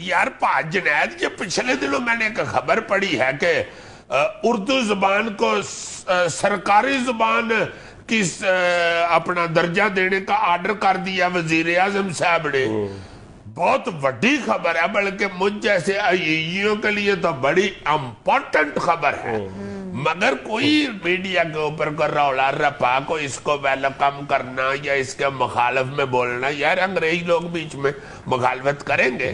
یار پاک جنید، یہ پچھلے دنوں میں نے ایک خبر پڑھی ہے کہ اردو زبان کو سرکاری زبان کی اپنا درجہ دینے کا آرڈر کر دیا وزیر اعظم صاحب نے. بہت بڑی خبر ہے، بلکہ مجھ جیسے آئیوں کے لیے تو بڑی امپورٹنٹ خبر ہے، مگر کوئی میڈیا کے اوپر کوئی رولا رپا کو اس کو ویلکم کرنا یا اس کے مخالف میں بولنا. یار انگریز لوگ بیچ میں مخالفت کریں گے،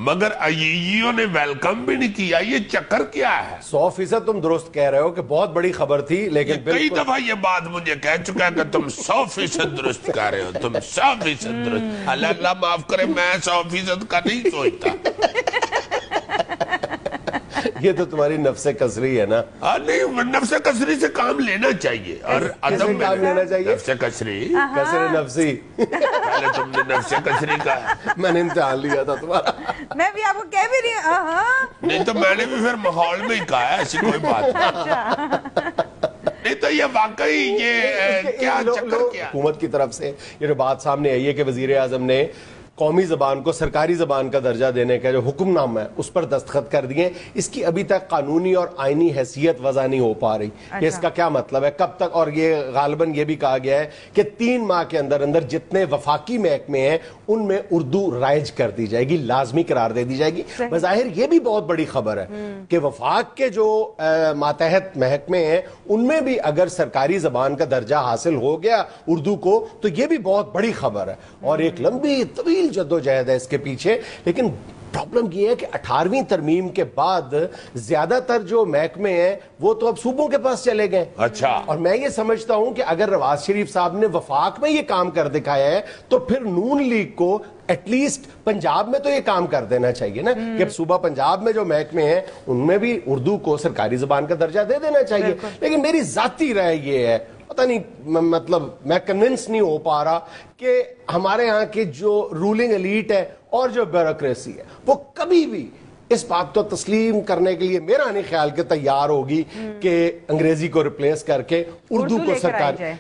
مگر آئیوں نے ویلکم بھی نہیں کیا. یہ چکر کیا ہے؟ 100% تم درست کہہ رہے ہو کہ بہت بڑی خبر تھی، لیکن کئی دفعہ یہ بات مجھے کہہ چکا ہے کہ تم 100% درست کہہ رہے ہو، تم 100% درست. اللہ معاف کرے، میں 100% کا نہیں سوچتا. یہ تو تمہاری نفس کسری ہے نا. نہیں، نفس کسری سے کام لینا چاہیے. اور ادب میں کام لینا چاہیے؟ نفس کسری، کسر نفسی. پہلے تم نے نفس کسری کہا. میں نے امتحان لیا تھا تمہارا. میں بھی آپ کو کہہ بھی رہی ہوں. نہیں تو میں نے بھی پھر ماحول میں ہی کہا ہے، ایسی کوئی بات نہیں. تو یہ واقعی یہ کیا چکر کیا؟ حکومت کی طرف سے یہ جو بات سامنے آئی ہے کہ وزیر اعظم نے قومی زبان کو سرکاری زبان کا درجہ دینے کا جو حکم نامہ ہے اس پر دستخط کر دیے، اس کی ابھی تک قانونی اور آئینی حیثیت وضع نہیں ہو پا رہی کہ اس کا کیا مطلب ہے، کب تک. اور یہ غالباً یہ بھی کہا گیا ہے کہ 3 ماہ کے اندر اندر جتنے وفاقی محکمے ہیں ان میں اردو رائج کر دی جائے گی، لازمی قرار دے دی جائے گی. بظاہر یہ بھی بہت بڑی خبر ہے کہ وفاق کے جو ماتحت محکمے ہیں ان میں بھی اگر سرکاری زبان کا درجہ حاصل ہو گیا اردو کو تو یہ بھی بہت بڑی خبر ہے. اور ایک لمبی طویل جدوجہد ہے اس کے پیچھے. لیکن پرابلم یہ ہے کہ 18ویں ترمیم کے بعد زیادہ تر جو محکمے ہیں وہ تو اب صوبوں کے پاس چلے گئے. اچھا. اور میں یہ سمجھتا ہوں کہ اگر نواز شریف صاحب نے وفاق میں یہ کام کر دکھایا ہے تو پھر نون لیگ کو ایٹ لیسٹ پنجاب میں تو یہ کام کر دینا چاہیے نا کہ صوبہ پنجاب میں جو محکمے ہیں ان میں بھی اردو کو سرکاری زبان کا درجہ دے دینا چاہیے. لیکن میری ذاتی رائے یہ ہے، پتہ نہیں مطلب میں کنونس نہیں ہو پا رہا کہ ہمارے ہاں کی جو رولنگ ایلیٹ ہے اور جو بیوروکریسی ہے وہ کبھی بھی اس بات کو تسلیم کرنے کے لیے میرا نہیں خیال کہ تیار ہوگی کہ انگریزی کو ریپلیس کر کے اردو کو سرکاری.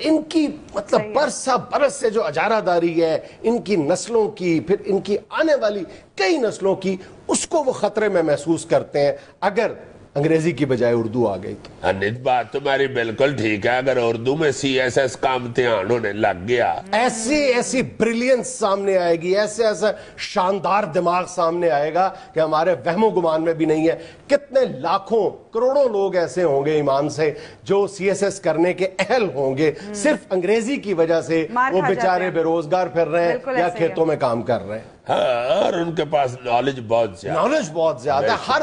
ان کی مطلب برسہ برس سے جو اجارہ داری ہے ان کی نسلوں کی، پھر ان کی آنے والی کئی نسلوں کی، اس کو وہ خطرے میں محسوس کرتے ہیں اگر انگریزی کی بجائے اردو آ گئی. انت بات تمہاری بالکل ٹھیک ہے. اگر اردو میں CSS کا امتحان ہونے لگ گیا، ایسی بریلینس سامنے آئے گی، ایسا شاندار دماغ سامنے آئے گا کہ ہمارے وہم و گمان میں بھی نہیں ہے. کتنے لاکھوں کروڑوں لوگ ایسے ہوں گے ایمان سے جو CSS کرنے کے اہل ہوں گے، صرف انگریزی کی وجہ سے وہ بیچارے بے روزگار پھر رہے ہیں یا کھیتوں میں کام کر رہے ہیں. ہاں، اور ان کے پاس نالج بہت زیادہ ہے ہر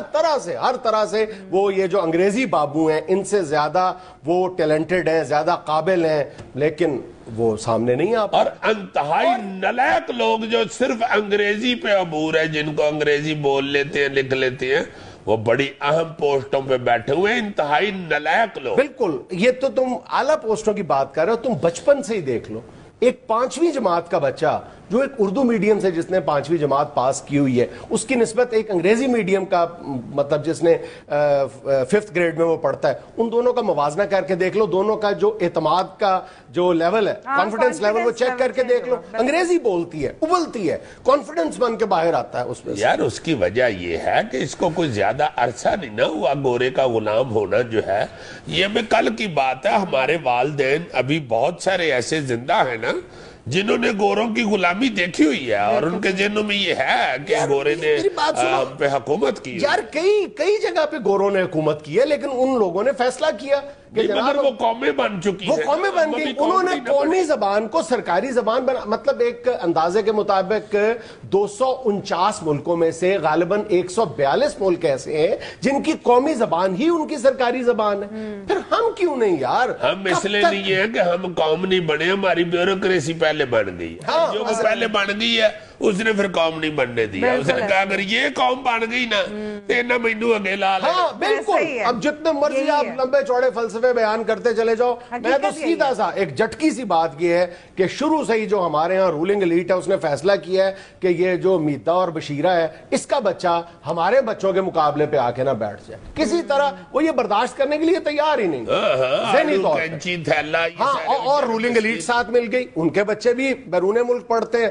طرح سے. وہ یہ جو انگریزی بابو ہیں ان سے زیادہ وہ ٹیلنٹڈ ہیں، زیادہ قابل ہیں، لیکن وہ سامنے نہیں آ. اور انتہائی نالائق لوگ جو صرف انگریزی پہ عبور ہے، جن کو انگریزی بول لیتے ہیں، لکھ لیتے ہیں، وہ بڑی اہم پوسٹوں پہ بیٹھے ہوئے ہیں، انتہائی نالائق لوگ. بالکل. یہ تو تم اعلیٰ پوسٹوں کی بات کر رہے ہو، تم بچپن سے ہی دیکھ لو ایک 5ویں جماعت کا بچہ جو ایک اردو میڈیم سے جس نے 5ویں جماعت پاس کی ہوئی ہے اس کی نسبت ایک انگریزی میڈیم کا مطلب جس نے 5th گریڈ میں وہ پڑھتا ہے، ان دونوں کا موازنہ کر کے دیکھ لو. دونوں کا جو اعتماد کا جو لیول ہے، کانفیڈنس لیول، وہ چیک کر کے دیکھ لو. انگریزی بولتی ہے، ابلتی ہے، کانفیڈنس بن کے باہر آتا ہے اس میں. یار اس کی وجہ یہ ہے کہ اس کو کوئی زیادہ عرصہ نہیں نہ ہوا گورے کا غلام ہونا جو ہے. یہ بھی کل کی بات ہے، ہمارے والدین ابھی بہت سارے ایسے زندہ ہیں نا جنہوں نے گوروں کی غلامی دیکھی ہوئی ہے، اور ان کے ذہنوں میں یہ ہے کہ گورے نے ہم پہ حکومت کی. یار کئی جگہ پہ گوروں نے حکومت کی ہے، لیکن ان لوگوں نے فیصلہ کیا کہ مگر وہ قومیں بن چکی ہیں، وہ قومیں بن گئی. انہوں نے قومی زبان کو سرکاری زبان بنا. مطلب ایک اندازے کے مطابق 249 ملکوں میں سے غالباً 142 ملک ایسے ہیں جن کی قومی زبان ہی ان کی سرکاری زبان ہے. پھر ہم کیوں نہیں یار؟ ہم اس لیے نہیں ہے کہ ہم قوم نہیں بنے، ہماری بیوروکریسی پہلے بن گئی ہے. جو پہلے بن گئی ہے اس نے پھر قوم نہیں بننے دیا. اس نے کہا اگر یہ قوم بن گئی نا تو نہ مینو اگے لا لے. ہاں بالکل. اب جتنے مرضی آپ لمبے چوڑے فلسفے بیان کرتے چلے جاؤ، میں تو سیدھا سا ایک جھٹکی سی بات یہ ہے کہ شروع سے ہی جو ہمارے ہاں رولنگ ایلیٹ ہے اس نے فیصلہ کیا ہے کہ یہ جو میتا اور بشیرہ ہے اس کا بچہ ہمارے بچوں کے مقابلے پہ آ کے نہ بیٹھ جائے. کسی طرح وہ یہ برداشت کرنے کے لیے تیار ہی نہیں ذہنی طور پہ. ہاں، اور رولنگ ایلیٹ ساتھ مل گئی، ان کے بچے بھی بیرون ملک پڑھتے ہیں.